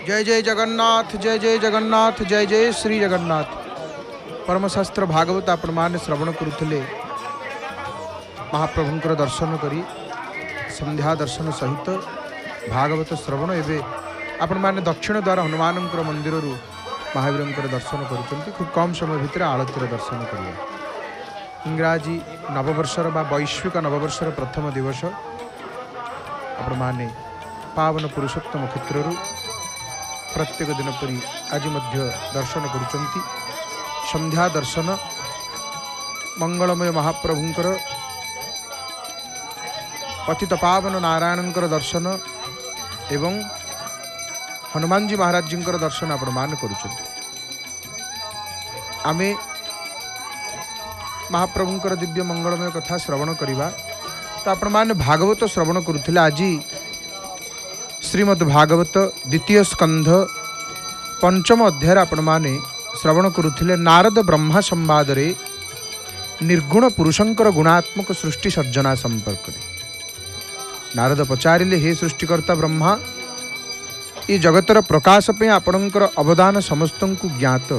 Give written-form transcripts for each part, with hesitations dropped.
जय जय जगन्नाथ, जय जय जगन्नाथ, जय जय श्री जगन्नाथ। परमशास्त्र भागवत आपण माने श्रवण करुले महाप्रभुंकर दर्शन करी संध्या दर्शन सहित भागवत श्रवण एवं आपण माने दक्षिण द्वार हनुमान मंदिर महावीर दर्शन करुँच। खूब कम समय भितर आलतीर दर्शन करिए। इंग्राजी नववर्षर बा वैश्विक नववर्षर प्रथम दिवस आपण माने पावन पुरुषोत्तम क्षेत्र प्रत्येक दिन परी आज मध्य दर्शन करुँच। संध्या दर्शन मंगलमय महाप्रभुंकर पतित पावन नारायणंकर दर्शन एवं हनुमान जी महाराज जी दर्शन आपण मान करुँच। आमे महाप्रभुंकर दिव्य मंगलमय कथा श्रवण करिबा। तो आपण मान भागवत श्रवण करुथिले। आज श्रीमद् भागवत द्वितीय स्कंध पंचम अध्याय आपण माने श्रवण करुथिले। नारद ब्रह्मा संवाद रे निर्गुण पुरुषंकर गुणात्मक सृष्टि सर्जना संपर्क रे नारद पचारिले, हे सृष्टिकर्ता ब्रह्मा, ये जगतर प्रकाश पे आपणकर अवदान समस्तंकु ज्ञात,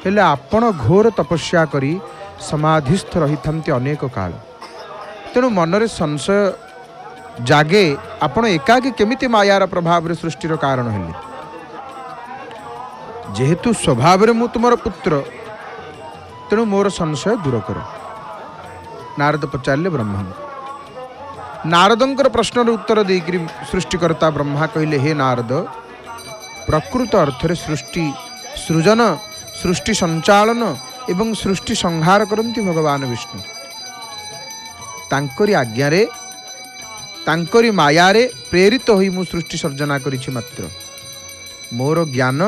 हेले आपण घोर तपस्या करी समाधिस्थ रही अनेक काल। तेणु मनरे संशय जागे, आपण एकाकी केमिति मायार प्रभाव रे सृष्टिर कारण हेले। जेहेतु स्वभाव रे मु तुमर पुत्र, तेणु मोर संशय दूर कर। नारद पचारिले ब्रह्मा। नारदंकर प्रश्नर उत्तर देकरी सृष्टिकर्ता ब्रह्मा कहले, हे नारद, प्रकृत अर्थरे सृष्टि सृजन, सृष्टि संचालन एवं सृष्टि संहार करती भगवान विष्णु। तांकरी आज्ञारे तांकरी मायारे प्रेरित होई मु सृष्टि सर्जना करिछि मात्र। मोर ज्ञान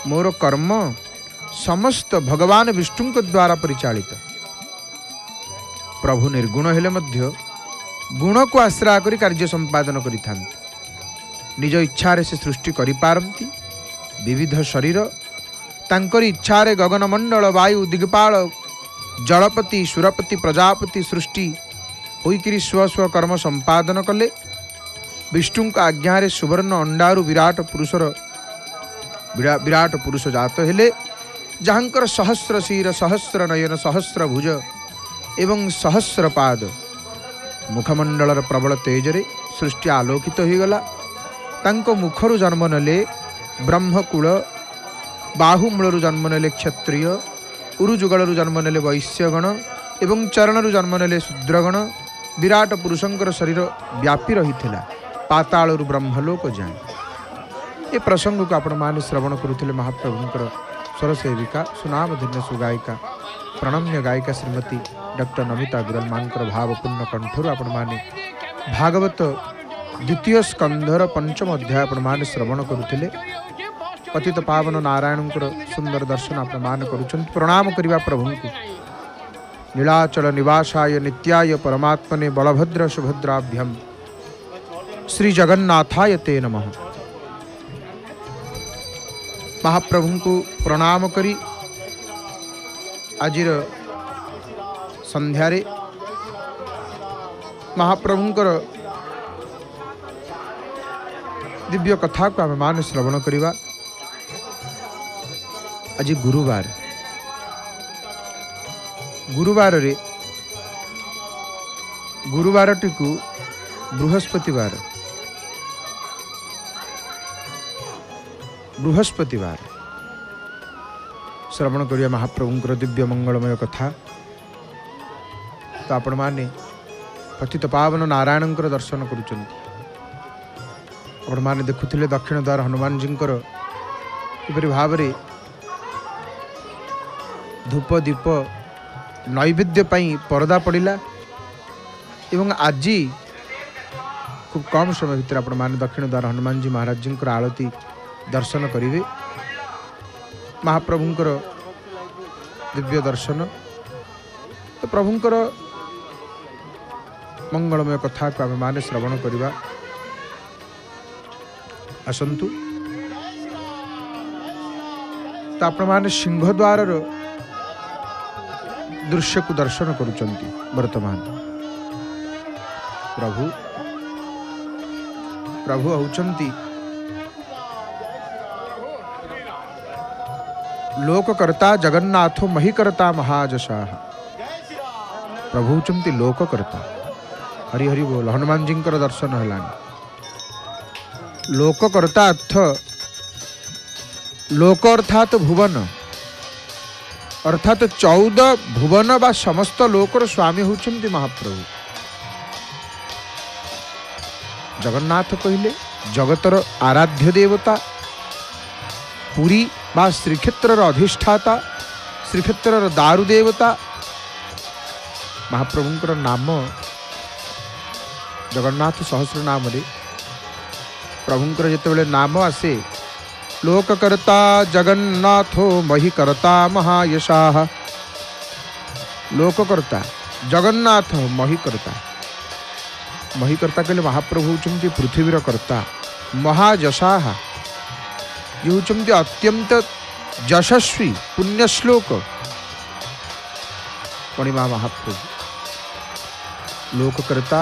मोर कर्म समस्त भगवान विष्णु द्वारा परिचालित। प्रभु निर्गुण हेले मध्य गुण को आश्रय करी कार्य संपादन करिथांती। निज इच्छारे से सृष्टि करि पारंती। विविध शरीर तांकरी इच्छारे गगनमंडल वायु दिगपाल जलपति सुरपति प्रजापति सृष्टि होइकिरी स्व स्व कर्म संपादन कले। विष्णु का आज्ञारे सुवर्ण अंडारु विराट पुरुष जात हेले, जहांकर सहस्र शीर सहस्र नयन सहस्र भुज एवं सहस्र पाद। मुखमंडलर प्रबल तेजरे सृष्टि आलोकित हो गला। तांको मुखरु जन्म नेले ब्रह्मकुल, बाहुमूलु जन्म नेले क्षत्रिय, उरुजुगलु जन्म नेले वैश्यगण एवं चरणरु जन्म नेले शूद्रगण। विराट पुरुषंकर शरीर व्यापी रही पातालु ब्रह्मलोक जाए। ये प्रसंग को आपण मान श्रवण करुथिले। महाप्रभुंकर स्वर सेविका सुनामधन्य सुगायिका प्रणम्य गायिका श्रीमती डॉक्टर नमिता अग्रवाल मांकर भावपूर्ण कंठर आपण माने भागवत द्वितीय स्कंधर पंचम अध्याय आपण माने श्रवण करुथिले। पतित पावन नारायणंकर सुंदर दर्शन आपण मान करुछन। प्रणाम करिबा प्रभुंकु। नीलाचल निवासाय नित्याय परमात्मने बलभद्र सुभद्राभ्यम श्री जगन्नाथाय ते नमः। महाप्रभुंकु प्रणाम करी आजिर संध्यारे महाप्रभुंकर दिव्य कथा को आम मान श्रवण करिबा। आज गुरुवार। गुरुवार रे गुरुवारटी को बृहस्पतिवार श्रवण करिया महाप्रभुंकर दिव्य मंगलमय कथा। तो आपण माने पतित पावन नारायणंकर दर्शन करुचंती। आपण माने देखुथिले दक्षिण द्वार हनुमान जींकर किपरि भावरे धूप दीप नैवेद्य पाई परदा पड़िला। एवं आज खूब कम समय भितर आपण माने दक्षिण द्वार हनुमान जी महाराज जींकर आरती दर्शन करिवे। महाप्रभुंकर दिव्य दर्शन। तो प्रभुंकर मंगलमय कथा को आम माने श्रवण करिबा। आसंतु। तो आपण माने सिंहद्वार दृश्य को दर्शन करुचंती। वर्तमान प्रभु होउचंती लोककर्ता जगन्नाथो महिकर्ता महाजशाह। प्रभु चमती लोककर्ता। हरि हरि बोल। हनुमान जी दर्शन है। लोककर्ता अर्थ लोक अर्थात भुवन, अर्थात 14 भुवन बा समस्त लोकर स्वामी होचंती महाप्रभु। जगन्नाथ कहले जगतर आराध्य देवता, पुरी बा श्रीक्षेत्र अधिष्ठाता, श्रीक्षेत्र दारु देवता। महाप्रभुंकर नाम जगन्नाथ सहस्र नाम रे प्रभुंकर जितेबले नाम आसे लोककर्ता जगन्नाथो महिकर्ता महायशाह। लोककर्ता जगन्नाथ महिकर्ता। महिकर्ता कहले महाप्रभु होचंती पृथ्वीर कर्ता। महायशाह ये होचंती अत्यंत यशस्वी पुण्यश्लोक मणिमा महाप्रभु। लोककर्ता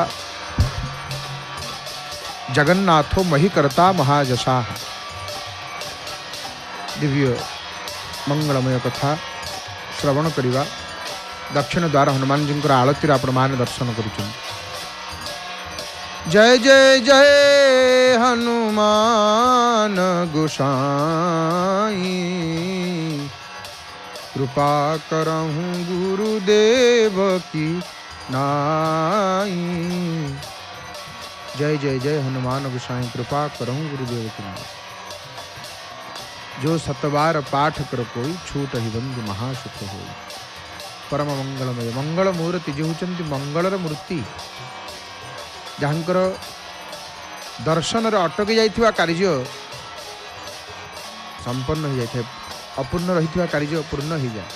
जगन्नाथो महिकर्ता महायशाह। दिव्य मंगलमय कथा श्रवण करिवा। दक्षिण द्वार हनुमान जी आलती आपण मान दर्शन करुछन। जय जय जय हनुमान गोसाई, कृपा करहूँ गुरुदेव की नाई। जय जय जय हनुमान गोसाई, कृपा करहूँ गुरुदेव की नाई। जो सतबार पाठ कर कोई, छूट ही बंधु महासुख हो। परम मंगलमय मंगल मूर्ति जे होचंती मंगलर मूर्ति, जहाँकर दर्शन रे अटकी जाइथिबा कार्य संपन्न हो जाए, अपूर्ण रही कार्य पूर्ण हो जाए,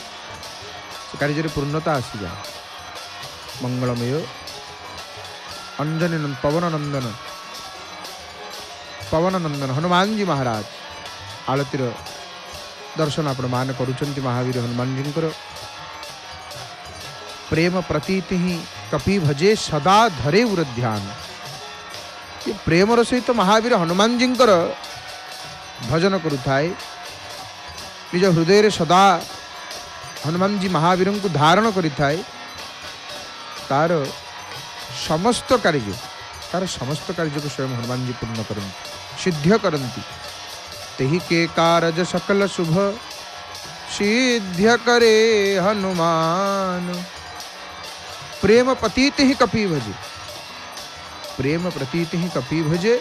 से कार्य पूर्णता आसी जाए। मंगलमय अंजनी पवन नंदन हनुमान जी महाराज आलतीर दर्शन आपण मान करुचंती। महावीर हनुमान जी प्रेम प्रतीति ही कपि भजे सदा धरे उर ध्यान। ये प्रेमर सहित महावीर हनुमान जी भजन करुथाए। निज हृदय सदा हनुमान जी महावीर को धारण करिथाए। तार समस्त कार्य को स्वयं हनुमान जी पूर्ण करती, सिद्ध करती। तेहि के कारज सकल शुभ सिद्ध करे हनुमान। प्रेम प्रतीति ही कपि भजे, प्रेम प्रतीति ही कपि भजे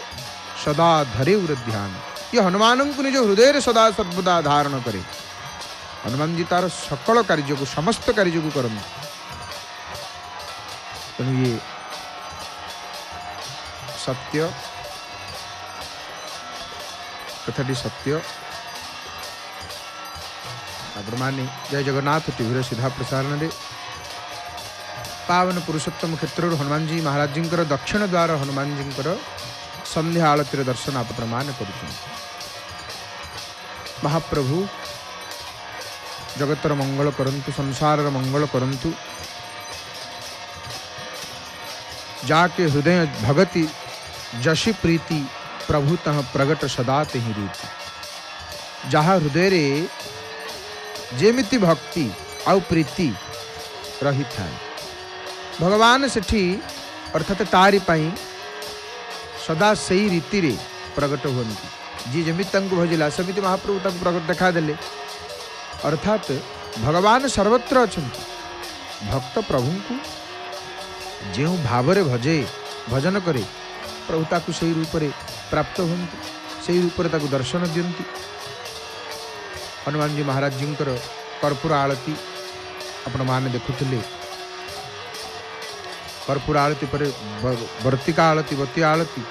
सदा धरे उर ध्यान। ये हनुमान को निज हृदय सदा सर्वदा धारण करे। हनुमान जी तार सकल कार्य को समस्त कार्य को करते। तेणु ये सत्य कथाटी सत्य। माने जय जगन्नाथ टीवी सीधा प्रसारण रे पावन पुरुषोत्तम क्षेत्र हनुमान जी महाराज जी दक्षिण द्वार हनुमान जी संध्या आलतीर दर्शन आप प्रमाण कर। महाप्रभु जगतर मंगल करंतु, संसार मंगल करंतु। जाके हृदय भगति जशी प्रीति प्रभु तह प्रगट सदा तेहि रीति। जहाँ हृदय रे जेमिति भक्ति आउ प्रीति रही थाए, भगवान सेठी अर्थात तारी पाई सदा सही रीति रे प्रगट हुअन्ति। जी जमिति तंकु भजिला समिति महाप्रभु तंकु प्रगट देखा देले। अर्थात भगवान सर्वत्र अछंति। भक्त प्रभु को जो भाव रे भजे भजन करे, प्रभु ताकु सही रूप रे प्राप्त होती, सही रूप रे ताकु दर्शन दियंती। हनुमान जी महाराज जी कर्पूर आलती आपण माने देखुथिले। कर्पूर आलती पर वर्तिका आलती, बती आलती।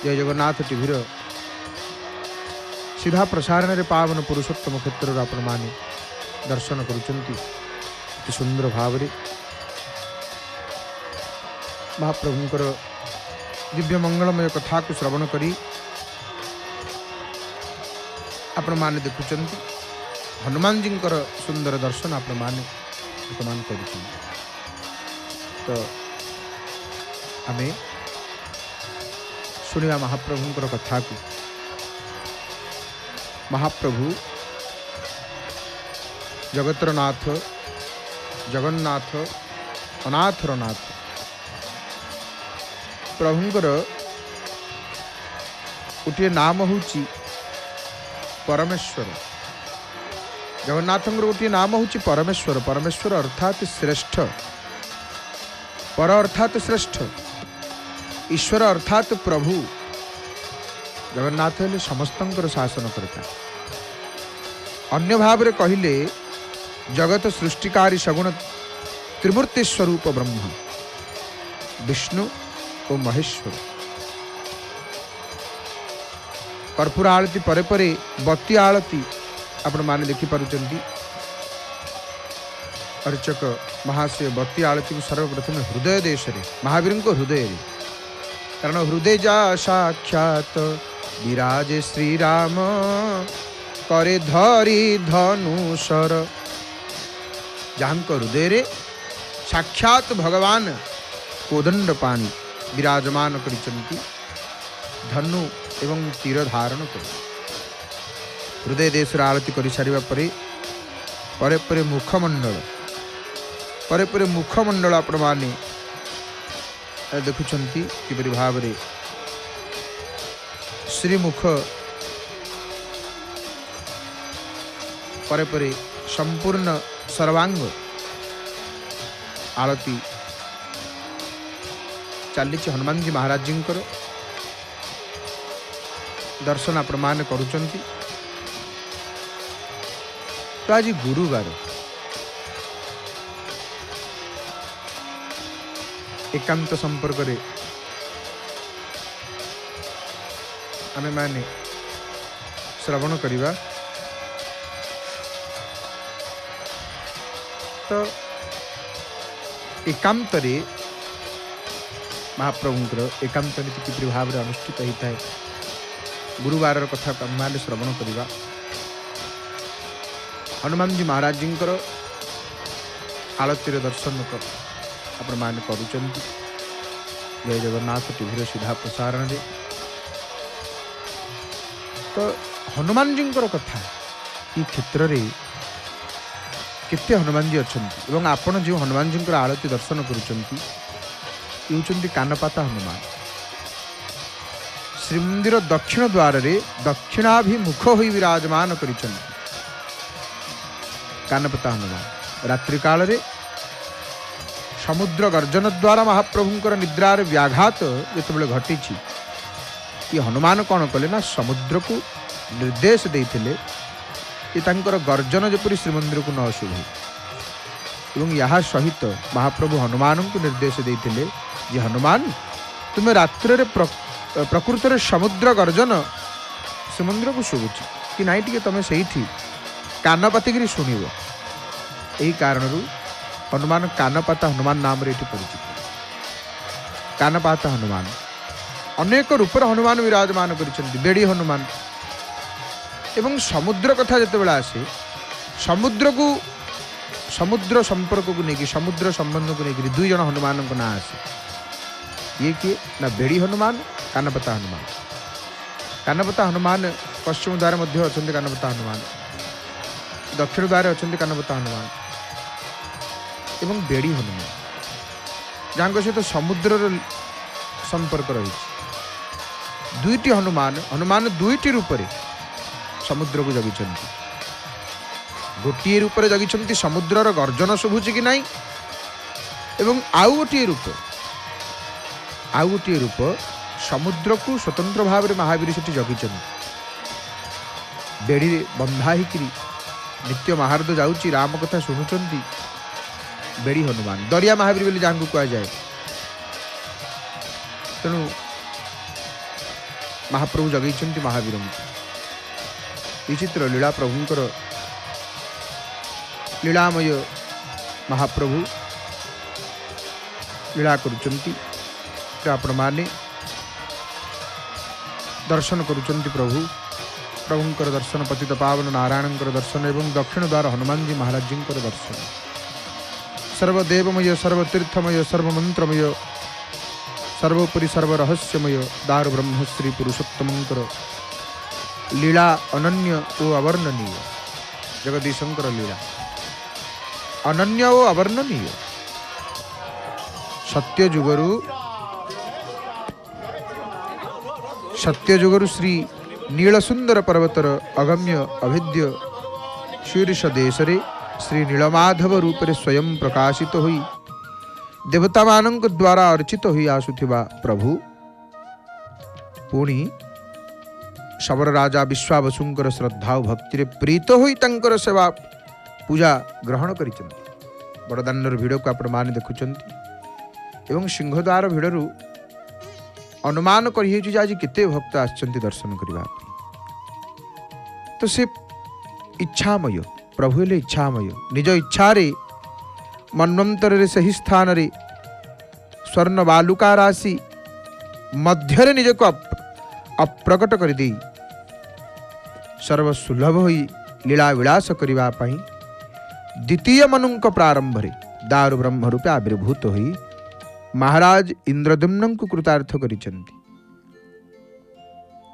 जय जगन्नाथ टीवीर सीधा प्रसारण रे पावन पुरुषोत्तम क्षेत्र आपण माने दर्शन करुचंती। अति सुंदर भाव रे महाप्रभुंकर दिव्य मंगलमय कथा को श्रवण करी आपण माने देखुचंती। हनुमान जी सुंदर दर्शन आपण माने वर्तमान करुचंती। तो आमे सुनिया महाप्रभुंकर कथा को। महाप्रभु जगतर नाथ जगन्नाथ अनाथर नाथ प्रभुंकर गोटे नाम हूँ परमेश्वर। जगन्नाथ गोटे नाम हूँ परमेश्वर। परमेश्वर अर्थात श्रेष्ठ, पर अर्थात श्रेष्ठ, ईश्वर अर्थात प्रभु। जगन्नाथ हेले समस्तंकर शासन करता। अन्य भाव रे कहिले जगत सृष्टिकारी सगुण त्रिमूर्ति स्वरूप ब्रह्म विष्णु और महेश्वर। कर्पूर आळती परे परे बत्ती आळती आपण माने देखि पारुचंती। अर्चक महाशय बत्ती आळती को सर्वप्रथम हृदय देश रे महावीर को हृदय रे, कारण हृदय जा साक्षात विराजे श्री राम करे धरी धनुषर। जहाँ हृदय रे साक्षात भगवान कोदंड पानी विराजमान करिचंती, धनु एवं तीर धारण कर। हृदय देश आरती कर सारिबा परे परे परे मुखमंडल परे परे मुखमंडल आपण माने देखुचंती किपरि भाव रे श्रीमुख परे परे संपूर्ण सर्वांग आरती चली। हनुमान जी महाराज जी दर्शन आपण माने करुचंती। तो आज गुरुवार एकांत संपर्क रे आमे माने श्रवण करिवा। तो एकांत रे महाप्रभुंकर एकांत नीति किपरि भाव रे अनुष्ठित होता है। गुरुवार कथा आमे श्रवण करिवा। हनुमान जी महाराज जी आलती दर्शन आपण माने करुचंती। जय जगन्नाथ टीवी सीधा प्रसारण रे। तो हनुमान जी कथा ये क्षेत्र रे केते हनुमान जी अच्छंती एवं आपण जो हनुमान जी आलती दर्शन करुचंती ये होचंती कानपाता हनुमान। श्रीमंदिर दक्षिण द्वार रे दक्षिणाभिमुख होई विराजमान करिचंती कानपता हनुमान। रात्रि काल रे समुद्र गर्जन द्वारा महाप्रभुंकर निद्रार व्याघात जितेबाला घटी ये हनुमान कौन कले ना समुद्र को निर्देश देते ये तांकर गर्जन जपरी श्रीमंदिर को न शुभे एवं यहाँ सहित महाप्रभु हनुमान को निर्देश देते जे हनुमान तुम्हें रात्र रे प्रकृत रे समुद्र गर्जन श्रीमंदिर को शुभुची कि नाई टिके तमें से कान पातिक शुणव। यही कारण हनुमान कानपाता हनुमान नाम रे परिचित। कानपाता हनुमान अनेक रूपर हनुमान विराजमान करिसेंती। बेड़ी हनुमान एवं समुद्र कथा जितेबाला आसे समुद्र संपर्क को लेकिन समुद्र संबंध को लेकिन दुई जन हनुमान को ना आसे। ये किए ना बेड़ी हनुमान कानपता हनुमान। कानपता हनुमान पश्चिम द्वार मध्य अच्छा कानपता हनुमान, दक्षिण द्वार अच्छा कानपता हनुमान एवं बेड़ी हनुमान जहाँ सहित समुद्र संपर्क रही। दुईटी हनुमान दुईटी रूप समुद्र को जगी। गोटे रूप जगी समुद्रर गर्जन शुभुची कि नहीं एवं आउ गोटे रूप समुद्र को स्वतंत्र भाव में महावीर से जगी। बेड़ी बंधा होकर नित्य महारद जाऊँगी राम कथा शुणुंट बेड़ी हनुमान दरिया महावीर बोली जहाँ कह जाए। तेणु महाप्रभु जगैछन्ति महावीर विचित्र लीला प्रभुंकर लीलामय महाप्रभु लीला करुचन्ति। आपण माने दर्शन करुचन्ति प्रभुंकर दर्शन पतित पावन नारायणकर दर्शन एवं दक्षिण द्वार हनुमान जी महाराज जी दर्शन। सर्वदेवमय सर्वतीर्थमय सर्वमंत्रमय सर्वोपरि सर्वरहस्यमय दार ब्रह्म श्री पुरुषोत्तमंकर लीला अनन्य ओ अवर्णनीय। जगदीशंकर लीला ଅନନ୍ୟ ଓ ଅବର୍ଣ୍ଣନୀୟ। ସତ୍ୟଯୁଗରୁ ଶ୍ରୀ ନୀଳସୁନ୍ଦର ପର୍ବତର ଅଗମ୍ୟ ଅଭେଦ୍ୟ ଶୀର୍ଷ ଦେଶରେ ଶ୍ରୀ ନୀଳମାଧବ ରୂପରେ ସ୍ୱୟଂ ପ୍ରକାଶିତ ହୋଇ ଦେବତାମାନଙ୍କ ଦ୍ୱାରା ଅର୍ଚିତ ହୋଇ ଆସୁଥିବା ପ୍ରଭୁ ପୁଣି ଶବର ରାଜା ବିଶ୍ୱାବସୁଙ୍କର ଶ୍ରଦ୍ଧା ଓ ଭକ୍ତିରେ ପ୍ରୀତ ହୋଇ ତାଙ୍କର ସେବା ପୂଜା ଗ୍ରହଣ କରିଛନ୍ତି। ବଡ଼ଦାଣ୍ଡର ଭିଡ଼କୁ ଆପଣମାନେ ଦେଖୁଛନ୍ତି ଏବଂ ସିଂହଦ୍ୱାର ଭିଡ଼ରୁ ଅନୁମାନ କରିହେଉଛି ଯେ ଆଜି କେତେ ଭକ୍ତ ଆସିଛନ୍ତି ଦର୍ଶନ କରିବା ପାଇଁ। ତ ସେ ଇଚ୍ଛାମୟ, ପ୍ରଭୁ ହେଲେ ଇଚ୍ଛାମୟ। ନିଜ ଇଚ୍ଛାରେ ମନ୍ୱନ୍ତରରେ ସେହି ସ୍ଥାନରେ ସ୍ୱର୍ଣ୍ଣ ବାଲୁକା ରାଶି ମଧ୍ୟରେ ନିଜକୁ ଅପ୍ରକଟ କରିଦେଇ ସର୍ବସୁଲଭ ହୋଇ ଲୀଳା ବିଳାସ କରିବା ପାଇଁ ଦ୍ୱିତୀୟ ମନୁଙ୍କ ପ୍ରାରମ୍ଭରେ ଦାରୁ ବ୍ରହ୍ମ ରୂପେ ଆବିର୍ଭୂତ ହୋଇ ମହାରାଜ ଇନ୍ଦ୍ରଦ୍ୟୁମ୍ନଙ୍କୁ କୃତାର୍ଥ କରିଛନ୍ତି।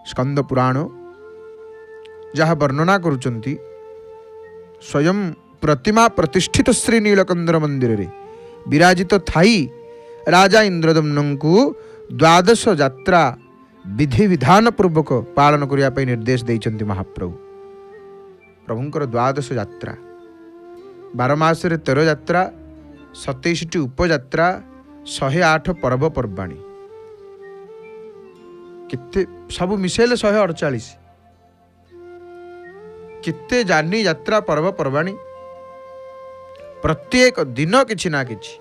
ସ୍କନ୍ଦ ପୁରାଣ ଯାହା ବର୍ଣ୍ଣନା କରୁଛନ୍ତି, ସ୍ୱୟଂ ପ୍ରତିମା ପ୍ରତିଷ୍ଠିତ ଶ୍ରୀ ନୀଳକନ୍ଦର ମନ୍ଦିରରେ ବିରାଜିତ ଥାଇ ରାଜା ଇନ୍ଦ୍ରଦ୍ୟୁମ୍ନଙ୍କୁ ଦ୍ୱାଦଶ ଯାତ୍ରା ବିଧିବିଧାନ ପୂର୍ବକ ପାଳନ କରିବା ପାଇଁ ନିର୍ଦ୍ଦେଶ ଦେଇଛନ୍ତି ମହାପ୍ରଭୁ। ପ୍ରଭୁଙ୍କର ଦ୍ୱାଦଶ ଯାତ୍ରା, 12 ମାସରେ 13 ଯାତ୍ରା, 27ଟି ଉପଯାତ୍ରା, 108 ପର୍ବପର୍ବାଣୀ, କେତେ ସବୁ ମିଶେଇଲେ 148। କେତେ ଜାନି ଯାତ୍ରା ପର୍ବପର୍ବାଣୀ, ପ୍ରତ୍ୟେକ ଦିନ କିଛି ନା କିଛି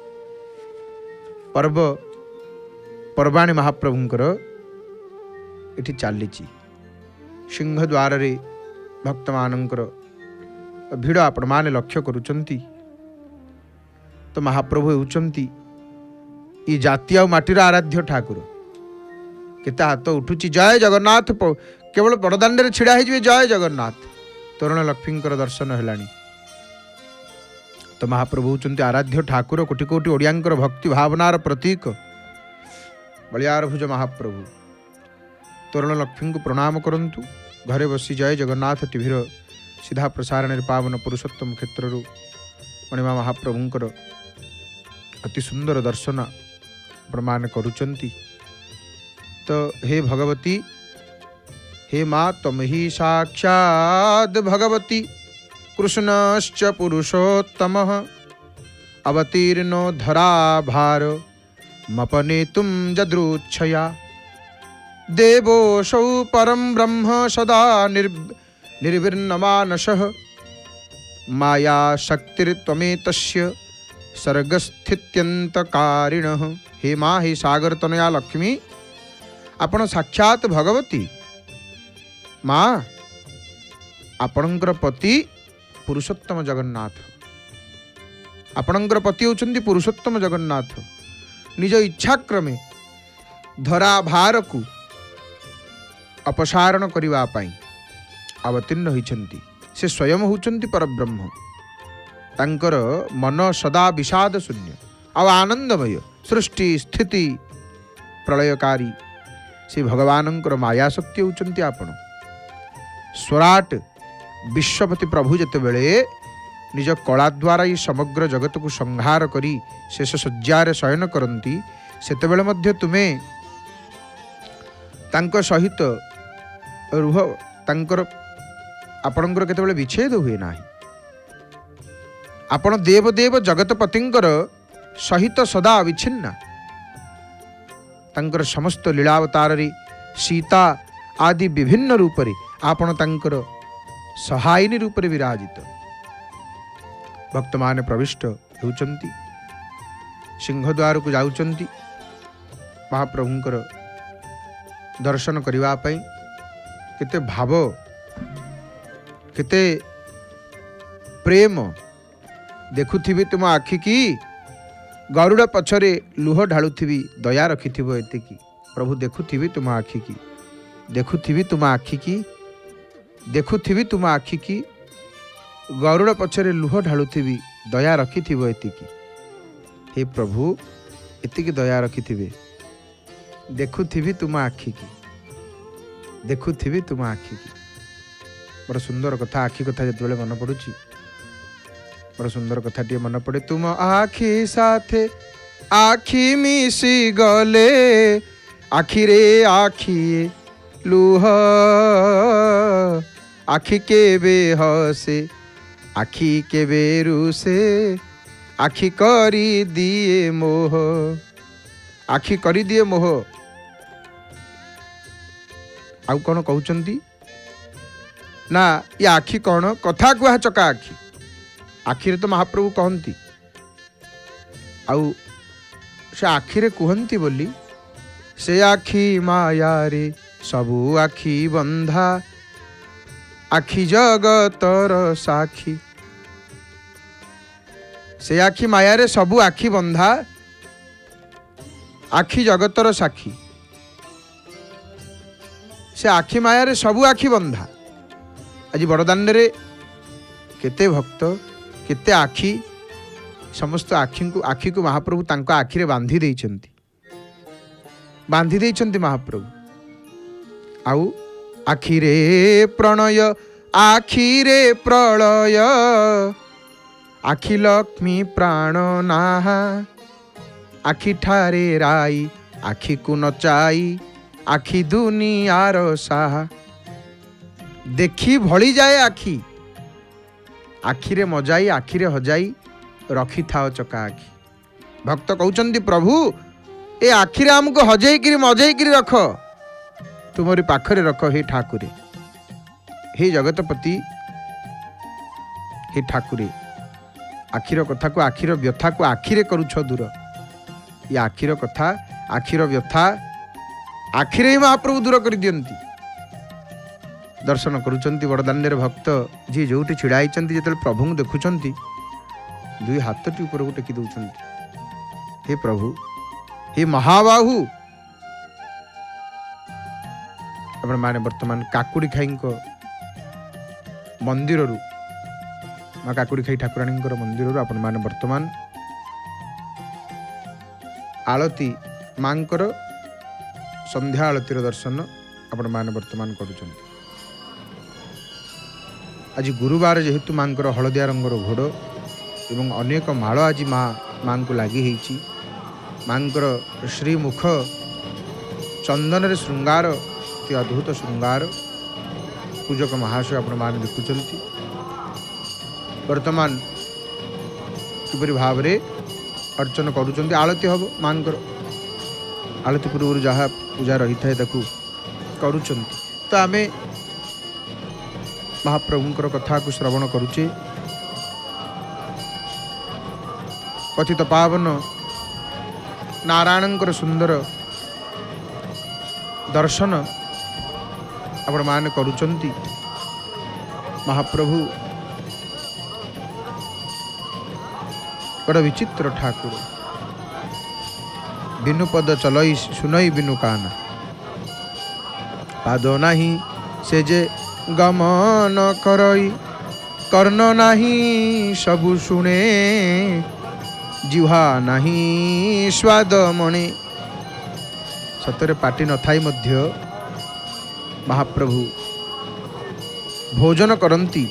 ପର୍ବପର୍ବାଣୀ ମହାପ୍ରଭୁଙ୍କର ଏଠି ଚାଲିଛି। ସିଂହଦ୍ୱାରରେ ଭକ୍ତମାନଙ୍କର ଭିଡ଼ ଆପଣମାନେ ଲକ୍ଷ୍ୟ କରୁଛନ୍ତି। ତ ମହାପ୍ରଭୁ ହେଉଛନ୍ତି ଏ ଜାତି ଆଉ ମାଟିର ଆରାଧ୍ୟ ଠାକୁର। କେତେ ହାତ ଉଠୁଛି ଜୟ ଜଗନ୍ନାଥ, କେବଳ ବଡ଼ଦାଣ୍ଡରେ ଛିଡ଼ା ହେଇଯିବେ ଜୟ ଜଗନ୍ନାଥ। ତୋରଣ ଲକ୍ଷ୍ମୀଙ୍କର ଦର୍ଶନ ହେଲାଣି। ତ ମହାପ୍ରଭୁ ହେଉଛନ୍ତି ଆରାଧ୍ୟ ଠାକୁର, କୋଟି କୋଟି ଓଡ଼ିଆଙ୍କର ଭକ୍ତି ଭାବନାର ପ୍ରତୀକ ବଳିୟାର ଭୁଜ ମହାପ୍ରଭୁ। ତୋରଣ ଲକ୍ଷ୍ମୀଙ୍କୁ ପ୍ରଣାମ କରନ୍ତୁ। ଘରେ ବସି ଜୟ ଜଗନ୍ନାଥ ଟିଭିର ସିଧା ପ୍ରସାରଣରେ ପାବନ ପୁରୁଷୋତ୍ତମ କ୍ଷେତ୍ରରୁ ମଣିମା ମହାପ୍ରଭୁଙ୍କର ଅତି ସୁନ୍ଦର ଦର୍ଶନ ପ୍ରମାଣ କରୁଛନ୍ତି। ତ ହେ ଭଗବତୀ, हे मा त्वमहि साक्षात् भगवती कृष्णश्च पुरुषोत्तमः अवतीर्णो धराभार मपनेतुं जदृच्छया देवोऽसौ परं ब्रह्म सदा निर्विण्णमानसः माया शक्तिर्त्वमेतस्य सर्गस्थित्यन्तकारिणः। हे मा, हे सागर तनया लक्ष्मी, आपण साक्षात भगवती। माँ, आपणकर पति पुरुषोत्तम जगन्नाथ, आपणकर पति होउछन्ति पुरुषोत्तम जगन्नाथ। निज इच्छाक्रमे धराभार को अपसारण करिवा पाई अवतीर्ण होइछन्ति। से स्वयं होउछन्ति परब्रह्म। तांकर मन सदा विषाद शून्य आ आनंदमय, सृष्टि स्थिति प्रलयकारी से भगवानंकर माया शक्ति होउछन्ति आपण। स्वराट विश्वपति प्रभु जेतेबेले निज कला द्वारा ये समग्र जगत को संहार करी शेष शय्यारे शयन करती, सेतेबेले मध्य तुमे तांको सहित रुह, तांकर आपणकर केतेबेले विच्छेद हुए नाही। आपण देवदेव जगतपतिंकर सहित सदा अविच्छिन्ना। तांकर समस्त लीलावतार रे सीता आदि विभिन्न रूप रे आपण तांकर सहायिनी रूप रे विराजित। भक्त माने प्रविष्ट होउचंती, सिंहद्वार को जाउचंती महाप्रभुंकर दर्शन करिवा पई। केते भाव, केते प्रेम देखुथिबी तुम आखि की, गरुड़ पछरे लुह ढालुथिबी दया रखिथिबो एतिकी। प्रभु देखुथिबी तुम आखि की, देखुथिबी तुम आखि की, देखुथिबी तुम आखि की, गरुड़ पछरे लुह ढालुथिबी दया रखिथिबो एतिकी। हे प्रभु, एतिकी दया रखिथिबे, देखुथिबी तुम आखि की, देखुथिबी तुम आखि की। बड़ सुंदर कथा, आखि कथा जेतेबेले मन पड़ुची बड़ सुंदर कथाटी मन पड़े। तुम आखि साथे आखि मिसी गले आखि रे आखि लुह आखि केबे हसे आखि केबे रुसे आखि करी दिए मोह आखि करी दिए मोह। आउ कौन कहउचंती ना ये आखि कौन कथा कुहा चका आखि आखिरे तो महाप्रभु कहती आउ से आखिरे कहती बोली से आखि माया रे सबु आखि बंधा आखि जगतर साखी। से आखि माया रे सबु आखि बंधा आखि जगतर साखी। से आखि माया रे सबु आखि बंधा। आज बड़दान रे केते भक्त केते आखि समस्त आखि को महाप्रभु तांको आखिरे बांधी देइछंती महाप्रभु। आउ आखिरे प्रणय आखिरे प्रलय आखि लक्ष्मी प्राण नाहा आखि ठारे राई आखि को नचाई आखि दुनियार साहा। देखी भली जाए आखि आखिरे मजाई आखिरे हजाई रखी थाओ चका आखि। भक्त कहउचंती प्रभु ए आखिरे हमको हजाई किरी मजाई किरी रख तुमरी पाखरे रख हे ठाकुरे हे जगतपति हे ठाकुरे। आखिर कथा को आखिर व्यथा को आखिरे करूछ दूर। ये आखिर कथा आखिर व्यथा आखिरे ही महाप्रभु दूर कर दियंती। दर्शन करुचंती बड़दान रे भक्त जी जोटी छिड़ा होती जो प्रभु को देखुंट दुई हाथटी ऊपर को टेकी दौरान हे प्रभु हे महाबाहु। आपण माने वर्तमान काकुड़ी खाई मंदिर माँ काकुड़ी खाई ठाकुराणी मंदिर आपण माने वर्तमान आलती माँ संध्या आलतीर दर्शन आपण माने वर्तमान करुचंती। आज गुरुवार जेहेतु माँ हलदिया रंगर घोड़ एवं अनेक माल आज माँ को लगी माँ श्रीमुख चंदन रे श्रृंगार अति अद्भुत श्रृंगार पूजक महाशय आपण मान देखुंट वर्तमान किपरि भाव रे अर्चन करुचंती। आलती हम माँ आलती पूर्व जहाँ पूजा रही था करुचंती। तो आमे महाप्रभुंकर कथा को श्रवण करुचे। पतित पावन नारायणंकर सुंदर दर्शन आपण माने करुचंती। महाप्रभु बड़ विचित्र ठाकुर बिनु पद चलई सुनई बिनु काना पाद नाही से जे गमन करई कर्ण नाही सबु शुणे जिह्वा नाही स्वाद मणे। सतरे पाटी न थाई मध्य महाप्रभु भोजन करती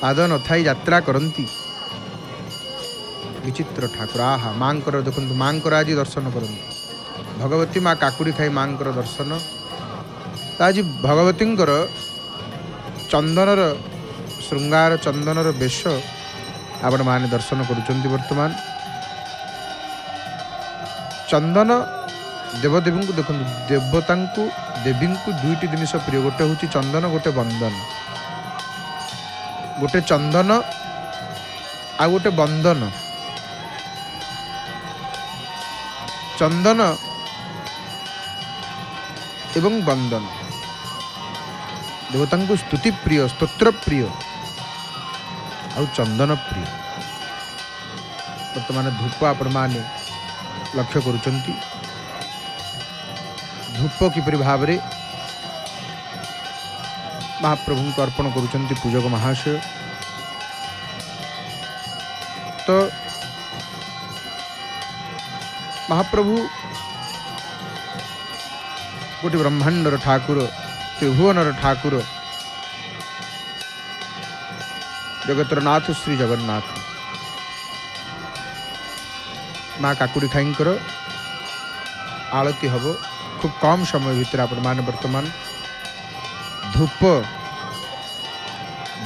पाद न थाई यात्रा करती। विचित्र ठाकुर आहा माँ देखो माँ आज दर्शन करती भगवती माँ काकुड़ी खाई माँ दर्शन तो आज भगवती चंदनर श्रृंगार चंदनर वेश आपण माने दर्शन करुचंती। वर्तमान चंदन देवदेवी को देखो देवता देवी को दुईटी जिनिस प्रिय गोटे हूँ चंदन गोटे बंदन गोटे चंदन आ गोटे बंदन। चंदन एवं बंदन देवता को स्तुति प्रिय स्तोत्र प्रिय आ चंदन प्रिय। वर्तमान धूप आपण माने लक्ष्य करुचंती धूप किपरि भाव रे महाप्रभु को अर्पण करुचंती पूजक महाशय। तो महाप्रभु गोटे ब्रह्मांडर ठाकुर त्रिभुवनर ठाकुर जगतर नाथ श्री जगन्नाथ माँ काकुड़ी खाईंकर आलती हम खूब कम समय भितर आपण माने वर्तमान धूप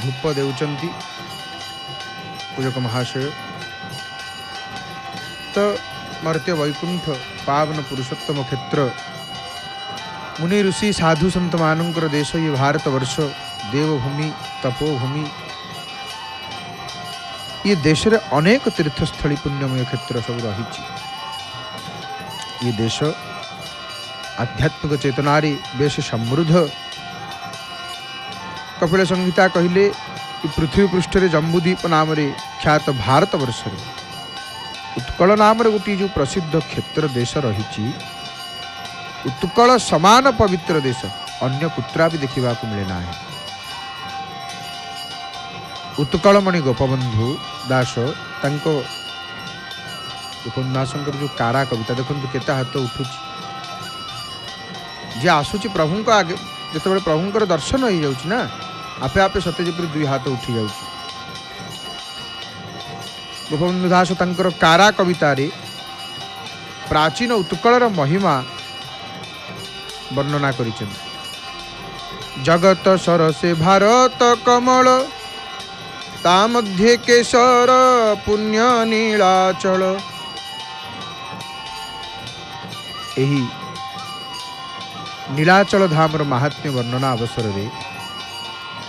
धूप देउचंती पूजक महाशय। तो मर्त्य वैकुंठ पावन पुरुषोत्तम क्षेत्र मुनि ऋषि साधु संत मानकर देश ये भारत वर्ष देवभूमि तपोभूमि ये देश रे अनेक तीर्थस्थली पुण्यमय क्षेत्र सब रही। ये देश आध्यात्मिक चेतनारी बेश समृद्ध। कपिल संहिता कहले पृथ्वी पृष्ठ जम्बूद्वीप नाम ख्यात भारत वर्ष उत्कल नाम गोटे जो प्रसिद्ध क्षेत्र देश रही उत्कल समान पवित्र देश अन्य कुत्रा भी देखा मिले ना। उत्कलमणि गोपबंधु दास उपन्यासंकर जो कारा कविता देखो केते हाथ उठू जे आसूची प्रभु आगे जो प्रभुंर दर्शन हो जाऊँ ना आपे आपे सत्य जेपरी दुई हाथ उठी जाऊँ। गोपबंधु दास तंकर कारा कविता प्राचीन उत्कलर महिमा वर्णना करिसें। जगत सरसे भारत कमल ता मध्ये केशर पुण्य नीलाचल। एही नीलाचल धामर महात्म्य वर्णना अवसर रे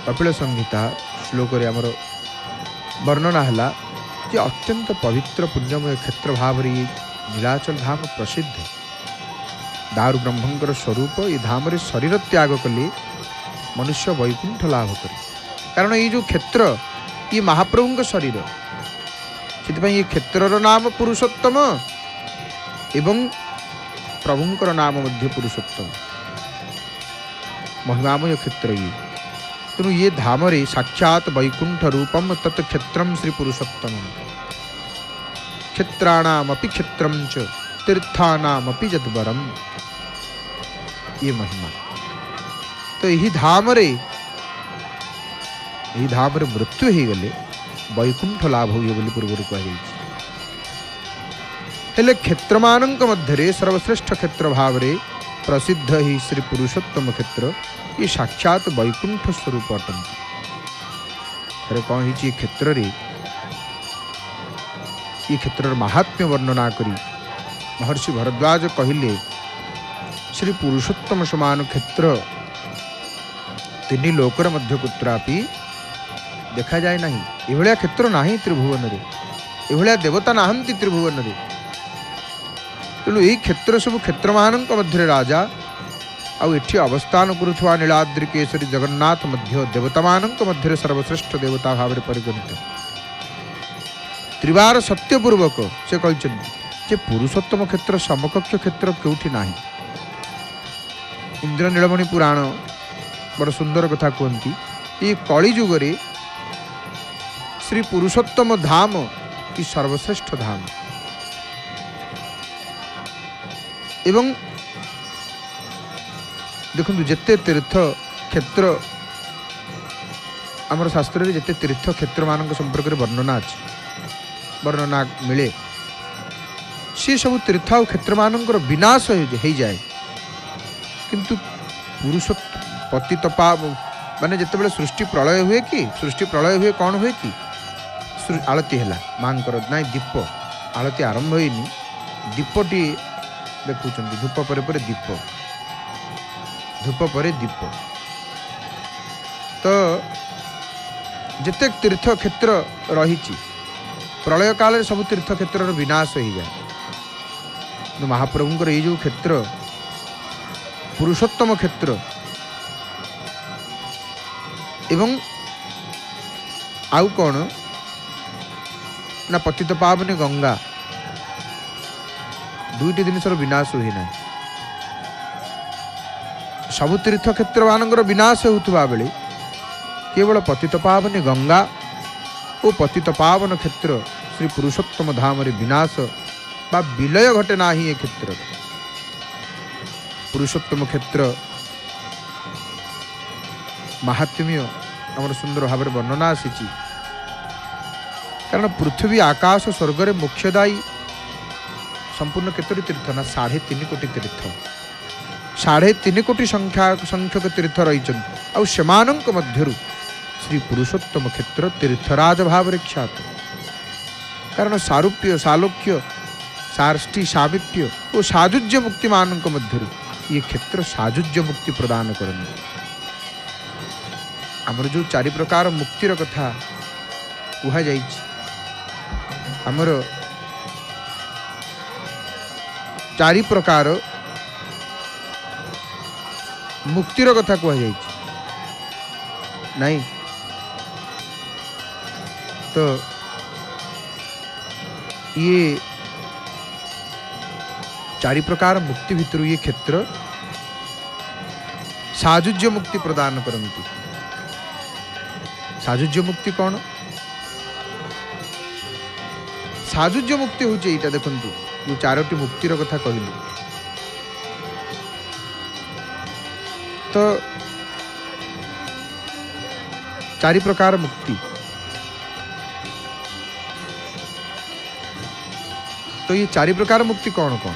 कपिल संहिता श्लोक रे आमर वर्णना हला कि अत्यंत पवित्र पुण्यमय क्षेत्र भाव नीलाचल धाम प्रसिद्ध। दारु ब्रह्मंकर स्वरूप ये धाम रे शरीर त्याग कले मनुष्य वैकुंठ लाभ करे। कारण ये जो क्षेत्र ये महाप्रभु शरीर से ये क्षेत्रर नाम पुरुषोत्तम एवं प्रभुंकर नाम मध्य पुरुषोत्तम महिमामय क्षेत्र ये। तेणु ये धाम रे साक्षात वैकुंठ रूपम तत् क्षेत्रम श्री पुरुषोत्तम। क्षेत्राणामपि क्षेत्रम च तीर्थानामपि जद्वरम ये महिमा। तो यही धाम रे मृत्यु हो गले वैकुंठ लाभ हुए बोली पूर्व कहुई। हेले क्षेत्र मानक मध्य सर्वश्रेष्ठ क्षेत्र भाव रे प्रसिद्ध ही श्री पुरुषोत्तम क्षेत्र ये साक्षात वैकुंठ स्वरूप अटंती। अरे कौन ही क्षेत्र रे ये क्षेत्र महात्म्य वर्णना करी महर्षि भरद्वाज कहले श्री पुरुषोत्तम समान क्षेत्र तीन लोकर मध्य कुत्रापि देखा जाए नहीं। एभलिया क्षेत्र नाही त्रिभुवन रे, एभलिया देवता नाहंती त्रिभुवन रे। तेणु यही क्षेत्र सब क्षेत्र मानक मध्य राजा आठी अवस्थान करुवा नीलाद्रि केसरी जगन्नाथ मध्य देवता मानक मध्य सर्वश्रेष्ठ देवता भाव परिगणित। त्रिवार सत्यपूर्वक से कहते पुरुषोत्तम क्षेत्र समकक्ष क्षेत्र क्योंठी नाही। इंद्र नीलमणि पुराण बड़ सुंदर कथा कहती ये कली जुगरे श्री पुरुषोत्तम धाम की सर्वश्रेष्ठ धाम एवं देखु जिते तीर्थ क्षेत्र आमर शास्त्र जिते तीर्थ क्षेत्र मान संपर्क में वर्णना अच्छी वर्णना मिले सी सब तीर्थ आ क्षेत्र मान विनाश हो जाए किंतु पुरुषोत्तम पतित पाप माने जिते सृष्टि प्रलय हुए कि सृष्टि प्रलय हुए कौन हुए कि आलती है माँ ना दीप आलती आरंभ होनी दीपटी देखुं धूप पर दीप धूप पर दीप। तो जिते तीर्थ क्षेत्र रही प्रलय काल सब तीर्थ क्षेत्र विनाश हो जाए। महाप्रभुंर ये जो क्षेत्र पुरुषोत्तम क्षेत्र एवं आउ कौन ना पतित पावनी गंगा दुईट जिनसर विनाश हुए ना। सबु तीर्थ क्षेत्र मानकर विनाश होता बेले केवल पतित पावनी गंगा और पतित पावन क्षेत्र श्री पुरुषोत्तम धाम रे विनाश बा विलय घटे ना ही। क्षेत्र पुरुषोत्तम क्षेत्र महात्म्य आमर सुंदर भाव वर्णना आसी कारण पृथ्वी आकाश स्वर्ग मोक्षदायी संपूर्ण केतोटी तीर्थ ना 3.5 कोटी तीर्थ 3.5 कोटी संख्यक तीर्थ रही आमानक मध्यरु श्री पुरुषोत्तम क्षेत्र तीर्थराज भाव ख्यात। कारण सारूप्य सालोक्य सार्ष्टि सामिप्य और साजुज्य मुक्ति मानक मध्यरु ये क्षेत्र साजुज्य मुक्ति प्रदान करते। आमर जो 4 प्रकार मुक्तिर कथा कह आमर 4 प्रकार मुक्तिर कथा कह नहीं तो ये 4 प्रकार मुक्ति भितर ये क्षेत्र साजुज्य मुक्ति प्रदान करती। साजुज्य मुक्ति कौन? साजुज्य मुक्ति हूँ यहाँ देखु जो 4टी मुक्तिर कथा कहलु तो 4 प्रकार मुक्ति। तो ये 4 प्रकार मुक्ति कौन कौन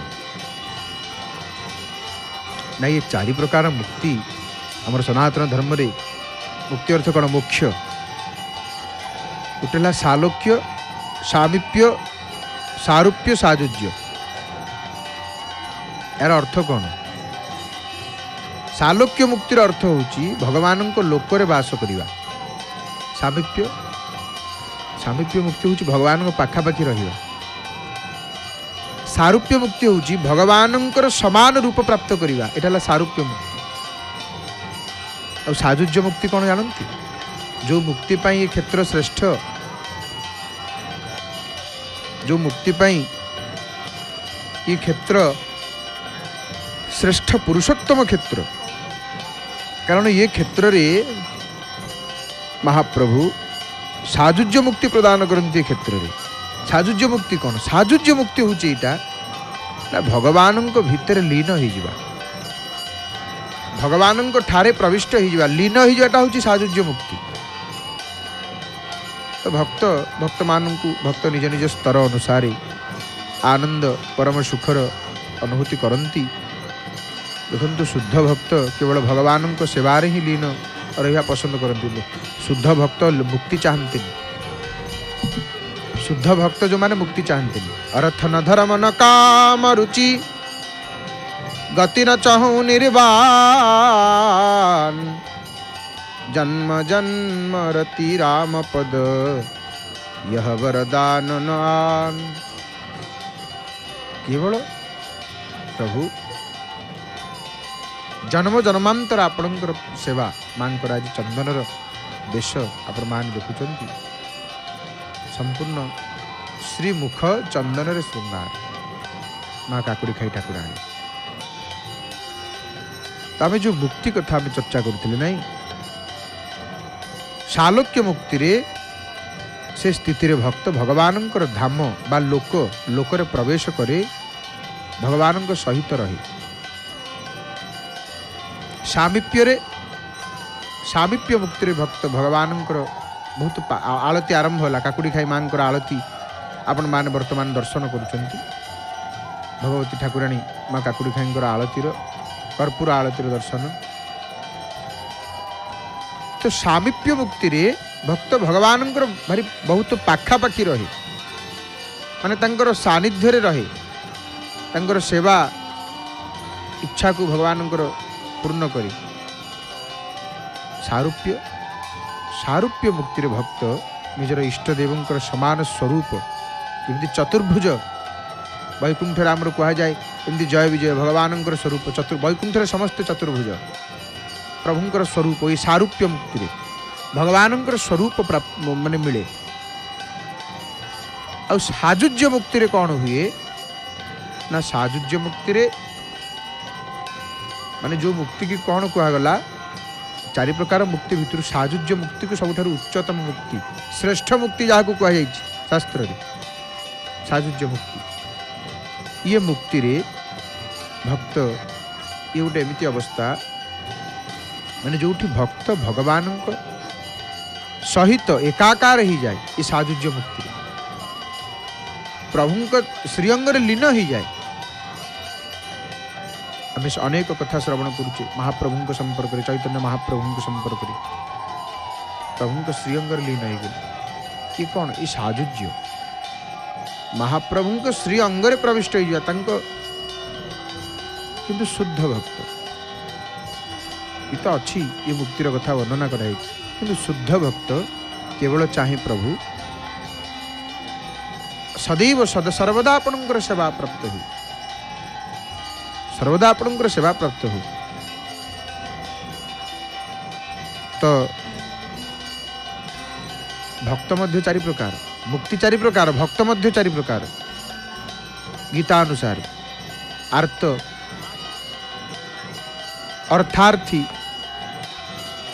ना? ये 4 प्रकार मुक्ति हमर सनातन धर्म रे मुक्ति अर्थ कौन? मोक्ष उठला सालोक्य सामिप्य सारूप्य साजुज्य। यार अर्थ कौन? सालोक्य मुक्तिर अर्थ होची भगवान को लोकरे वास करिवा। सामिप्य सामिप्य मुक्ति होची भगवान को पाखापाखि रहिवा। सारूप्य मुक्ति होची भगवान समान रूप प्राप्त करिवा। एटा सारूप्य मुक्ति। और साजुज्य मुक्ति कौन जानती? जो मुक्ति पाई ये क्षेत्र श्रेष्ठ, जो मुक्ति पाई ये क्षेत्र श्रेष्ठ पुरुषोत्तम क्षेत्र। कारण ये क्षेत्र रे महाप्रभु साजुज्य मुक्ति प्रदान करते। क्षेत्र रे साजुज्य मुक्ति कौन? साजुज्य मुक्ति हूँ यहाँ भगवान को भितर लीन हो भगवान को ठारे प्रविष्ट हो लीन होटा हूँ साजुज्य मुक्ति। तो भक्त मान भक्त निज निज स्तर अनुसार आनंद परम सुखर अनुभूति करती। देखो शुद्ध भक्त केवल भगवान को सेवार ही लीन रहा पसंद करती। शुद्ध भक्त मुक्ति चाहती। शुद्ध भक्त जो माने मुक्ति चाहती। अर्थ न धर्म न काम रुचि गति न चाहूं निर्वाण जन्म जन्म रति राम पद यह वरदान नान। केवल प्रभु जन्म जन्मांतर आपणकर सेवा मांकर आज चंदनर देश आपण मान देखुचंती। संपूर्ण श्रीमुख चंदन श्रृंगार माँ काकुड़ी खाई ठाकुराणी। तो आम जो मुक्ति कथा आम चर्चा करुले नहीं सालोक्य मुक्ति रे से स्थिति रे भक्त भगवान धाम बा लोकरे प्रवेश करे भगवान सहित रहे। सामिप्य मुक्ति रे भक्त भगवान बहुत आलती आरंभ होला। काकुड़ी खाई मां आलती आपण माने वर्तमान दर्शन करुचंती। भगवती ठाकुराणी माँ काकुड़ी खाई आलतीर कर्पूर आलतीर दर्शन। तो सामिप्य मुक्ति रे भक्त भगवान भारी बहुत पाखापाखि रहे माने तांकर सानिध्य रे रहे। तांकर सेवा इच्छा को भगवान पूर्ण करी। सारूप्य मुक्ति रे भक्त निजर इष्टदेव समान स्वरूप जमी चतुर्भुज वैकुंठ आमर कह जाए एमती जय विजय भगवान स्वरूप वैकुंठ समस्त चतुर्भुज प्रभुंकर स्वरूप ये सारूप्य मुक्ति रे भगवान स्वरूप माने मिले। आ साजुज्य मुक्ति रे कौन हुए ना? साजुज्य मुक्ति रे माने जो मुक्ति की कौन कहगला 4 प्रकार मुक्ति भितर साजुज्य मुक्ति को सबुठारु उच्चतम मुक्ति श्रेष्ठ मुक्ति जहाँ को कह शास्त्र रे साजुज्य मुक्ति। ये मुक्ति रे भक्त ये गोटे एमती अवस्था माने जो भक्त भगवान सहित एकाकार ही जाए ये साजुज्य मुक्ति। प्रभु श्रीअंग लीन हो जाए। आम अनेक कथा श्रवण करुचे महाप्रभु संपर्क में, चैतन्य महाप्रभु संपर्क में प्रभु श्रीअंग लीन हो गए। ये कौन? ये साजुज्य महाप्रभु श्री अंगरे प्रविष्ट हो जाए। किंतु शुद्ध भक्त ये तो अच्छी, ये मुक्तिर कथा वर्णना कराई, किंतु शुद्ध भक्त केवल चाहे प्रभु सदैव सर्वदा आपणकर सेवा प्राप्त हो, सर्वदा आपणकर सेवा प्राप्त हो। तो भक्त मध्य चारि प्रकार, मुक्ति चारि प्रकार, भक्त मध्य चारि प्रकार। गीता अनुसार आर्त, अर्थार्थी।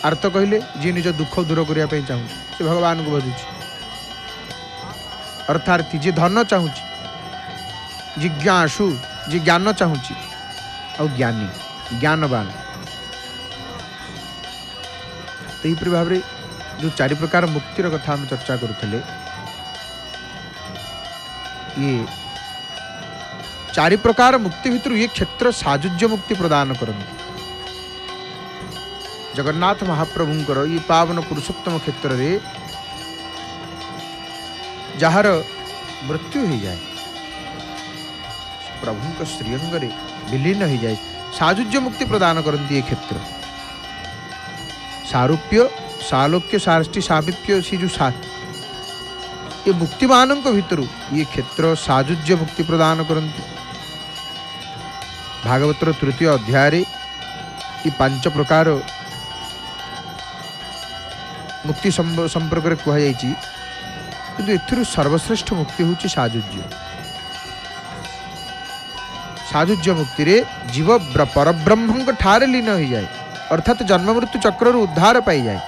आर्त कहले जी निज दुख दूर करने चाहूँ से भगवान को भजुची। अर्थार्थी जी धन चाहूँ, जिज्ञासु जी ज्ञान चाहूँ, और ज्ञानी ज्ञानवान। तो यही भाव में जो चारि प्रकार मुक्तिर कथा हम चर्चा करुले, ये चारि प्रकार मुक्ति भितर ये क्षेत्र साजुज्य मुक्ति प्रदान करते। जगन्नाथ महाप्रभुंकर ये पावन पुरुषोत्तम क्षेत्र रे जार मृत्यु हो जाए, प्रभु श्रीअंग विलीन हो जाए, साजुज्य मुक्ति प्रदान करती ये क्षेत्र। सारूप्य, सालोक्य, सारष्टि, सामीप्य, सी जो सात ये मुक्तिमान भितर ये क्षेत्र साजुज्य मुक्ति प्रदान करती। भागवतर तृतीय अध्याय ये 5 प्रकार मुक्ति संपर्क में कहुई, किंतु एथिरु सर्वश्रेष्ठ मुक्ति होची साजुज्य। साजुज्य मुक्ति रे जीव परब्रह्म ठारे लीन हो जाए, अर्थात जन्म मृत्यु चक्र उद्धार पाई जाए।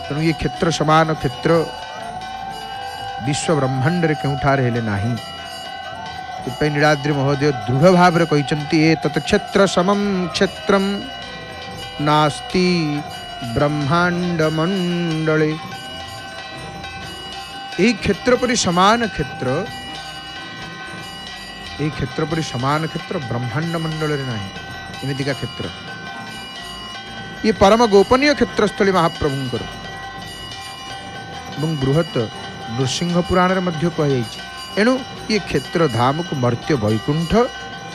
तेणु ये क्षेत्र समान क्षेत्र विश्व ब्रह्मांड रे क्यों ठारे हेले नाही। तो नीलाद्रि महोदय दृढ़ भाव रे कहिसंती ए तत् क्षेत्र समम क्षेत्रम नास्ति ब्रह्मांड मंडले। यही क्षेत्र परि समान क्षेत्र, यही क्षेत्र परि समान क्षेत्र ब्रह्मांड मंडल रे नाही। एमिति का क्षेत्र ये परम गोपनीय क्षेत्रस्थली महाप्रभुंकर एवं बृहत नृसिंह पुराण रे मध्य कहि। एणु ये क्षेत्र धाम को मर्त्य वैकुंठ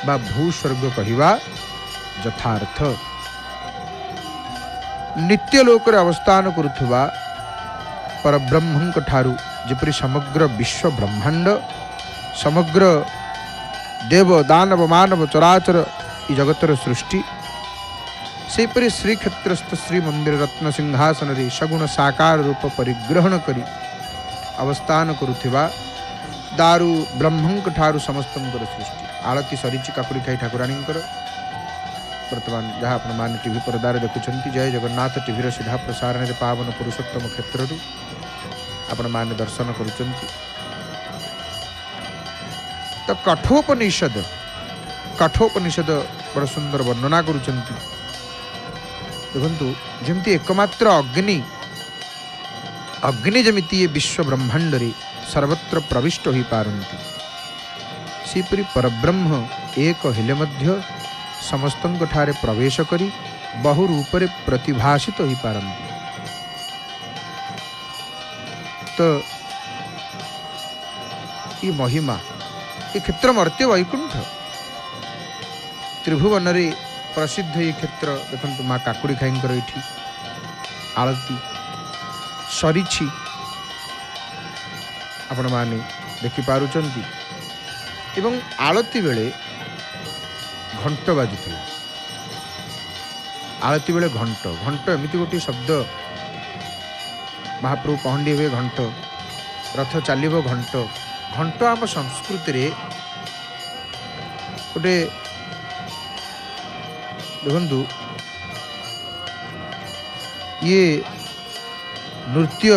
बा भूस्वर्ग कहिबा यथार्थ। नित्य लोक रे अवस्थान करुथुबा परब्रह्मंक ठारू जेपरि समग्र विश्व ब्रह्मांड, समग्र देव दानव मानव चराचर ई जगतर सृष्टि, सेपरि श्रीक्षेत्रस्थ श्री मंदिर रत्न सिंहासन रे सगुण साकार रूप परिग्रहण करी अवस्थान करुथिबा दारू ब्रह्मंक ठारू समस्तंकर सृष्टि। आळती सरीची काकुड़ी खाई ठाकुराणींकर वर्तमान जहाँ आपण मान टीवी परदार देखुंत जय जगन्नाथ टीवीर सीधा प्रसारण रे पावन पुरुषोत्तम क्षेत्र आपण मान दर्शन करुचंती। तो कठोपनिषद बड़ सुंदर वर्णना करुचंती। देखंतु जमती एकमात्र अग्नि जमिति ये विश्व ब्रह्मांड रे सर्वत्र प्रविष्ट हो पारंती, सेपरि परब्रह्म एक हेले मध्य समस्तंक ठारे प्रवेश करी बहु रूप रे प्रतिभाषित हो पारंती। तो ये महिमा ये क्षेत्र मर्त्य वैकुंठ त्रिभुवन रे प्रसिद्ध ये क्षेत्र। देखंतु माँ काकुड़ी खाईंकर एठी आळती सरीछि आपण माने देखि पारुचंती। एवं आळती बेले घंट बाजुथिला, आळती बेले घंट एमिति गोटे शब्द महाप्रभु पहंडी हुए घंट, रथ चलो घंट आम संस्कृति रे गोटे देखु ये नृत्य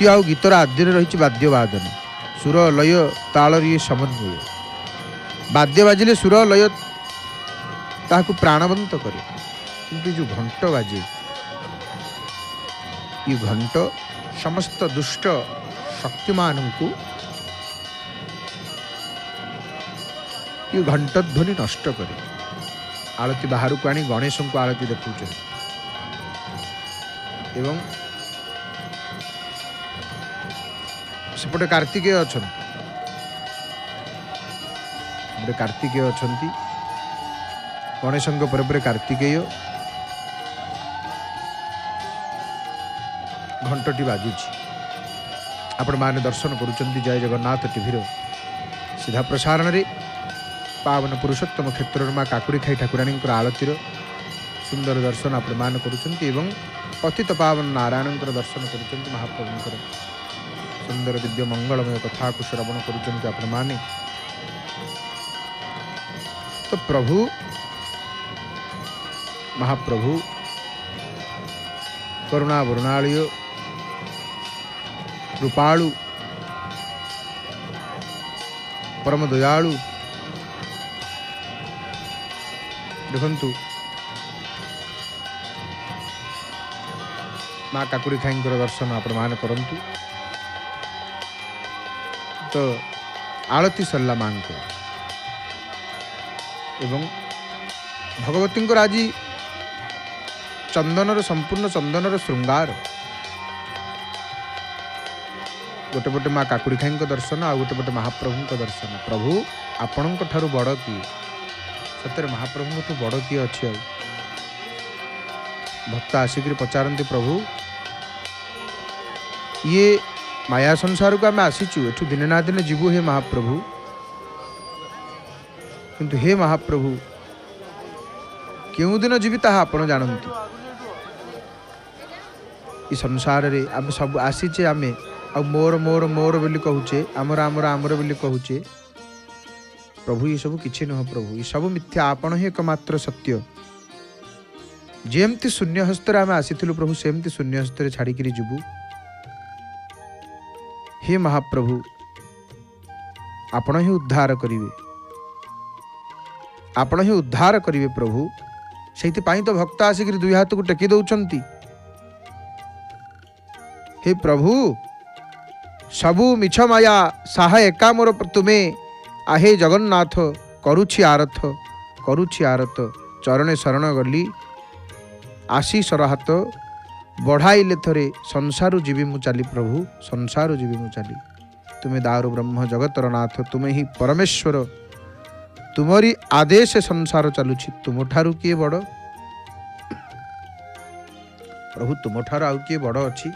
आ गीतर आदि रही वाद्यवादन सुर लय ताल ये समन्वय। वाद्य बाजिले सुर लय ताकू प्राणवंत करे, किंतु जो घंट बाजे ये घंट समस्त दुष्ट शक्तिमान को ये घंटध्वनि नष्ट करे आलती बाहर को आनी गणेश को आलती देखुं एवं सेपटे कार्तिकेय अच्छा कार्तिकेय अच्छा गणेश पर कार्तिकेय घंटी बाजुची आपण माने दर्शन करुचंती जय जगन्नाथ टीवी सीधा प्रसारण रे पावन पुरुषोत्तम क्षेत्र माँ काकुड़ी खाई ठाकुराणी आलतीर सुंदर दर्शन आपण मान करुचंती एवं पतित पावन नारायण दर्शन करुचंती महाप्रभुंकर सुंदर दिव्य मंगलमय कथा को श्रवण करुचंती आपण माने। तो प्रभु महाप्रभु करुणा वरुणालय कृपालु परम दयालु देखंतु माँ काकुड़ी खाई दर्शन आपण मान करंतु। तो आलती सरला माँ को एवं भगवती आज चंदनर संपूर्ण चंदनर श्रृंगार गोटे पटे माँ काकुड़ी खाई दर्शन आ गोटे पटे महाप्रभु दर्शन। प्रभु आपण ठारू बड़ किए सतरे महाप्रभु ठू बड़ किए अच्छी भक्त आसिक पचारती प्रभु ये माया संसार को आम आसीचु एठू दिने ना दिने जीवु हे महाप्रभु किंतु हे महाप्रभु क्यों दिन जीवी ताहा आपण जानती ये संसार रे आम सब आसीचे आमे आ मोर मोर मोर बोली कहूचे आमर आमर आमर बोली कहूचे प्रभु ये सब किछि नह प्रभु ये सब मिथ्या आपण ही एकमात्र सत्य जेमती शून्य हस्तर आम आसीथिलु प्रभु सेमती शून्य हस्तर छाड़िकी जीवु हे महाप्रभु आपण ही उद्धार करिवे आपण ही उद्धार करिवे प्रभु से तो भक्त आसिक दुई हाथ को टेकी दौरान हे प्रभु सबु मिछ माया साहा एका मोर तुमे आहे जगन्नाथ करुछि आरत चरणे शरण गली आशीषर हाथ बढ़ाइले थरे संसारु जीवी मु चाली प्रभु संसारु जीवी मु चाली तुमे दारु ब्रह्म जगतर नाथ तुमे ही परमेश्वर तुमरी आदेश संसार चलुछि तुम ठारू किए बड़ प्रभु तुम ठारू आउ किए बड़ अछि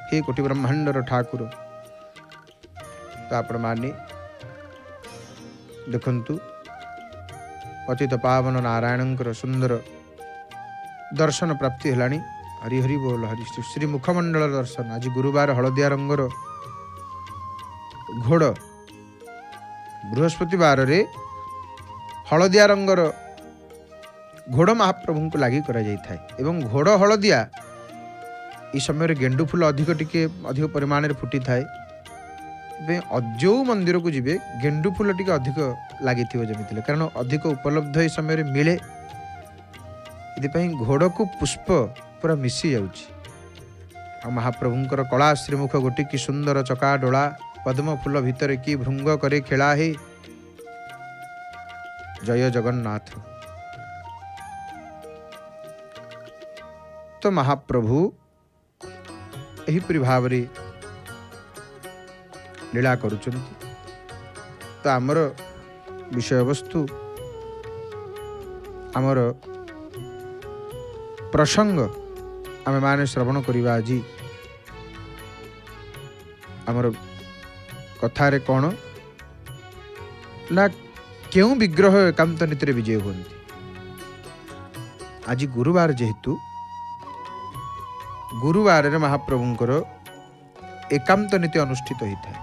हे कोटि ब्रह्मांडर ठाकुर। तो आपण माने देखंतु पतित पावन नारायणंकर सुंदर दर्शन प्राप्ति हेलानी। हरि हरि बोल हरि श्री मुखमंडल दर्शन आज गुरुवार हलदिया रंगर घोड़ बृहस्पतिवार रे हलदिया रंगर घोड़ महाप्रभु को लगी करा जाय थाए एवं घोड़ हलदिया इस समय गेंडु फूल अधिक टिके अधिक परिमाण रे फुटी थाए जो मंदिर को जीवे गेंडु फूल टिके अधिक लगी जमी कारण अधिक उपलब्ध इस समय मिले ये घोड़ को पुष्प पूरा मिसी जाउछि आ महाप्रभुंकर कला श्रीमुख गोटी की सुंदर चका डोला पद्म फूल भितर की भृंग करे खेला हे जय जगन्नाथ। तो महाप्रभु एहीपरि भाव लीला करुचंती। तो आमर विषय वस्तु आमर प्रसंग आमे माने श्रवण करिवा आज आमर कथारे कौन ना क्यों विग्रह एकांत नीति विजय होती। आज गुरुवार जेहेतु गुरुवार महाप्रभुंकर एकांत नीति अनुष्ठित होता है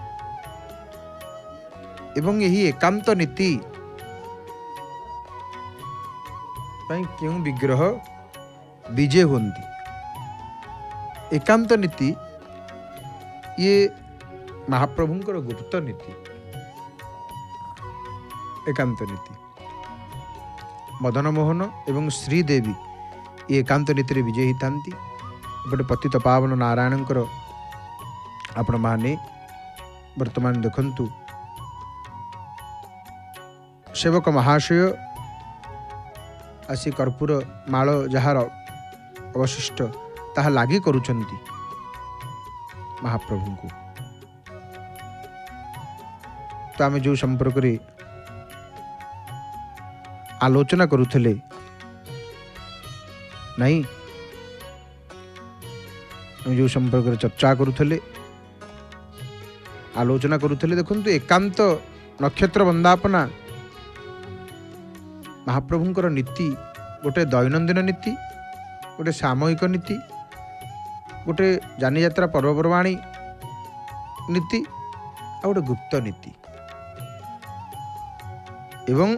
एवं यही एकांत नीति क्यों विग्रह विजय होती। एकांत नीति ये महाप्रभुंकर गुप्त नीति एकांत नीति मदन मोहन एवं श्रीदेवी ये एकांत नीति विजयी था। गोटे पतित पावन नारायणकर आपण माने वर्तमान देखंतु सेवक महाशय आसी कर्पूर माल जार अवशिष्ट ताहा लागी करूचंती महाप्रभु को। तो आम जो संपर्क रे आलोचना करूथले नहीं, जो संपर्क रे चर्चा करूथले आलोचना करूथले देखंतु एकांत नक्षत्र वंदापना महाप्रभुंकर नीति गोटे दैनंदिन नीति, गोटे सामूहिक नीति, गोटे जानी यात्रा पर्वपर्वाणी नीति आ गोटे गुप्त नीति एवं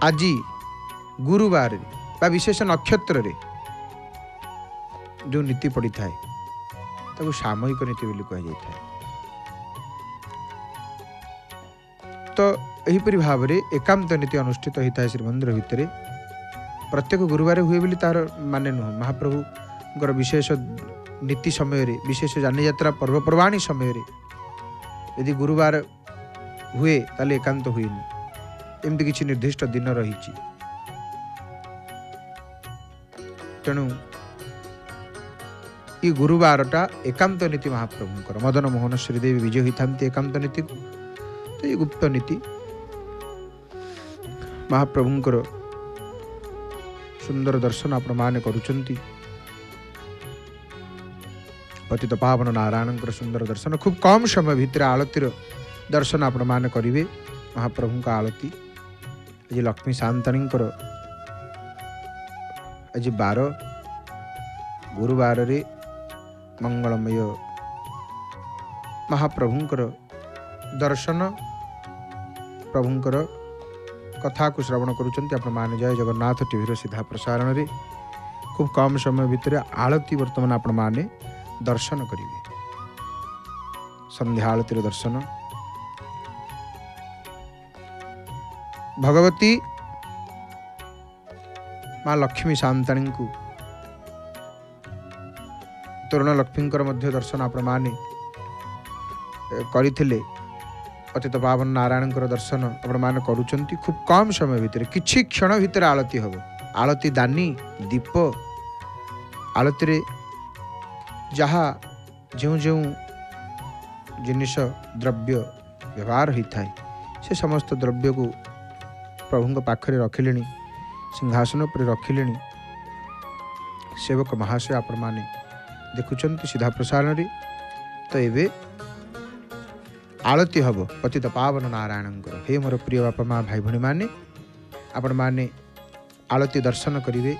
आज गुरुवार बा विशेष नक्षत्र रे जो नीति पड़ी थाए ताको सामूहिक नीति बोली कह जाय थाए। तो एहीपरि भाव में एकांत नीति अनुष्ठित होता है श्रीमंदिर भितर प्रत्येक गुरुवार हुए बोली तार माने नुह। महाप्रभुଙ୍କର विशेष नीति समय रे, विशेष जानी यात्रा पर्वपर्वाणी समय रे यदि गुरुवार हुए ताले एकांत हुएनि, एमती किसी निर्दिष्ट दिन रही। तेणु ये गुरुवारटा एकांत नीति महाप्रभुଙ୍କର मदन मोहन श्रीदेवी विजय होता एकांत नीति को। तो ये गुप्त नीति महाप्रभुଙ୍କର सुंदर दर्शन आपण माने करूचंती। पतित पावन नारायणଙ୍କର सुंदर दर्शन खूब कम समय भितर आलतीर दर्शन आपण माने करिवे। महाप्रभुଙ୍କ आलती आज लक्ष्मी शांताणीଙ୍କର आज 12 गुरुवार रे मंगलमय महाप्रभुଙ୍କର दर्शन प्रभुଙ୍କର कथा को श्रवण करुचंती आपण माने। जय जगन्नाथ टीवी सीधा प्रसारण रे खूब कम समय भितर आलती वर्तमान आपण माने दर्शन करिवे। संध्या आलतीर दर्शन भगवती माँ लक्ष्मी शांताणी को तरुण लक्ष्मींकर मध्य दर्शन आपण माने करिथिले। पतित पावन नारायणଙ୍କର दर्शन आपण माने करूचंती खूब कम समय भितर किछि क्षण भितर आलती हबो। आलती दानी दीप आलती रे जहा जो जो जिनिष द्रव्य व्यवहार होता है से समस्त द्रव्य को प्रभु पाखरे रखिले, सिंहासन पर रखिले। सेवक महाशय आपण माने देखुचंती सीधा प्रसारण रे। तो एबे आलती हब पतित पावन नारायणଙ୍କର। हे मोर प्रिय बापा माँ भाई भणी माने आपण माने आलती दर्शन करिवे।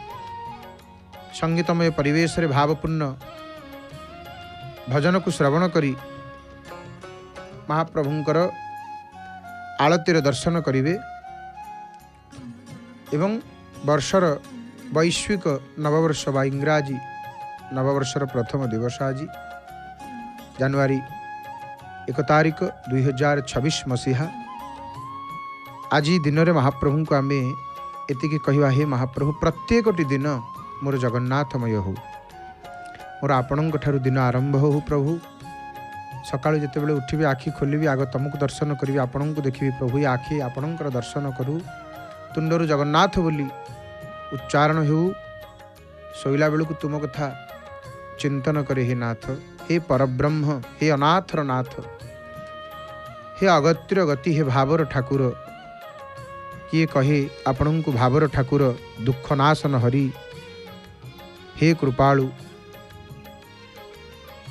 संगीतमय परिवेश रे भावपूर्ण भजन को श्रवण करी महाप्रभुଙ୍କର आलतीर दर्शन करिवे। एवं वर्षर वैश्विक नववर्ष बा इंग्राजी नववर्षर प्रथम दिवस आज जनवरी 1 तारिख 2026 मसीहा। आज दिन में महाप्रभु को आम एति कहवा, हे महाप्रभु प्रत्येकटी दिन मोर जगन्नाथमय हो, मोर आपण दिन आरंभ हो। प्रभु सकाळु जितेबाला उठिबे आखि खोलिबे आग तुमको दर्शन करी, आपण को देखिबी प्रभु ये आखि आपणकर दर्शन करू। तुंडरू जगन्नाथ बोली उच्चारण हो, शोला बेलू तुम कथा चिंतन करे। हे नाथ, हे परब्रह्म, हे अनाथर नाथ, हे अगतिर गति, हे भावर ठाकुर। किए कहे आपण को भावर ठाकुर, दुख नाशन हरि, हे कृपालु,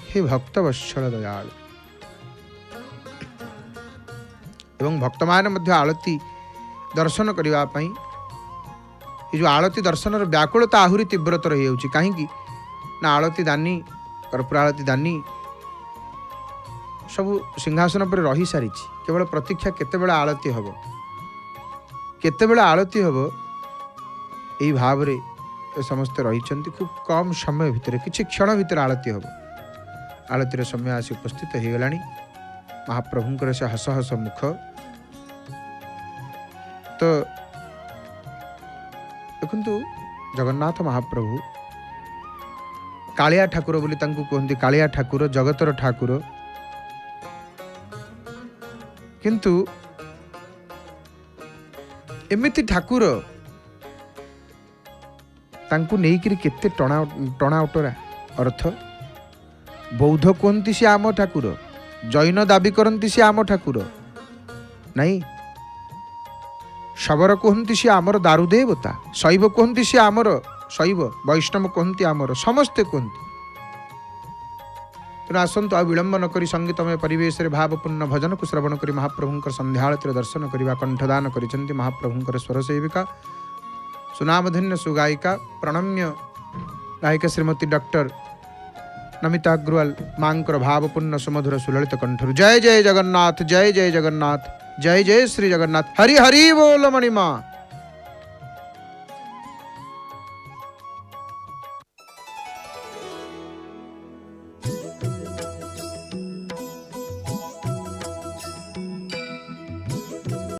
हे भक्त वत्सल दयालु। एवं भक्त मान मध्य आलती दर्शन करने पाई ये जो आलती दर्शन व्याकुलता आहुरी तीव्रतर हो कहीं ना आलती दानी कर्पूर आलती दानी सब सिंहासन पर रही सारी, केवल प्रतीक्षा केतेबेला आलती हम, केतेबेला आलती हम यही भाव रे समस्ते रही। खूब कम समय भितर किछि क्षण भितर आलती हम। आलतीर समय आसी उपस्थित हो गला। महाप्रभुंकर से हस हस मुख। तो देखु जगन्नाथ महाप्रभु कालिया ठाकुर बोली तांकु कहते कालिया ठाकुर जगतर ठाकुर किंतु एमिति ठाकुर तांकु नेइकिरी केते टणा उटरा अर्थ बौद्ध कहती सी आम ठाकुर जैन दाबी करती सी आम ठाकुर नहीं शबर कहती सी आमर दारुदेवता शैव कहती सी आमर शैव वैष्णव कहती आमर समस्ते कहती तेणु आसतु आ विलंब नक संगीतमय परिवेश रे भावपूर्ण भजन को श्रवण कर महाप्रभुंकर संध्याआळतिर दर्शन करने कंठदान करिसेंति महाप्रभुंकर स्वर सेविका सुनामधन्य सुगायिका प्रणम्य गायिका श्रीमती डॉक्टर नमिता अग्रवाल मांकर भावपूर्ण सुमधुर सुललित कंठरु जय जय जगन्नाथ जय जय जगन्नाथ जय जय श्री जगन्नाथ हरि हरि बोल मणिमा।